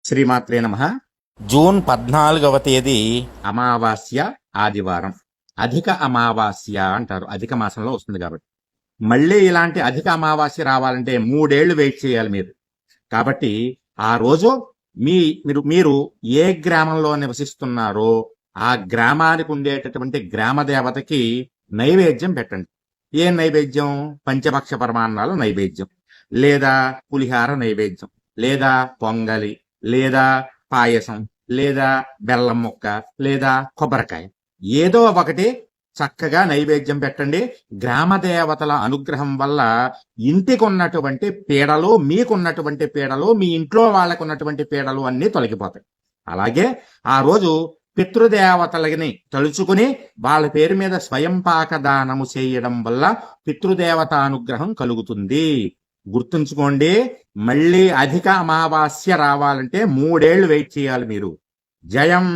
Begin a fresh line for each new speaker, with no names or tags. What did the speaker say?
శ్రీమాత్రే నమః.
జూన్ 14వ తేదీ
అమావాస్య ఆదివారం. అధిక అమావాస్య అంటారు, అధిక మాసంలో వస్తుంది కాబట్టి. మళ్ళీ ఇలాంటి అధిక అమావాస్య రావాలంటే 3 ఏళ్లు వెయిట్ చేయాలి మీరు. కాబట్టి ఆ రోజు మీరు ఏ గ్రామంలో నివసిస్తున్నారో ఆ గ్రామానికి ఉండేటటువంటి గ్రామ దేవతకి నైవేద్యం పెట్టండి. ఏ నైవేద్యం? పంచభక్ష పరమాన్నాల నైవేద్యం, లేదా పులిహార నైవేద్యం, లేదా పొంగలి, లేదా పాయసం, లేదా బెల్లం ముక్క, లేదా కొబ్బరికాయ, ఏదో ఒకటి చక్కగా నైవేద్యం పెట్టండి. గ్రామ దేవతల అనుగ్రహం వల్ల ఇంటికి ఉన్నటువంటి పీడలు, మీకున్నటువంటి పీడలు, మీ ఇంట్లో వాళ్ళకున్నటువంటి పీడలు అన్నీ తొలగిపోతాయి. అలాగే ఆ రోజు పితృదేవతలని తలుచుకుని వాళ్ళ పేరు మీద స్వయం పాక దానము చేయడం వల్ల పితృదేవత అనుగ్రహం కలుగుతుంది. గుర్తుంచుకోండి, మళ్ళీ అధిక అమావాస్య రావాలంటే 3 ఏళ్లు వెయిట్ చేయాలి మీరు. జయం.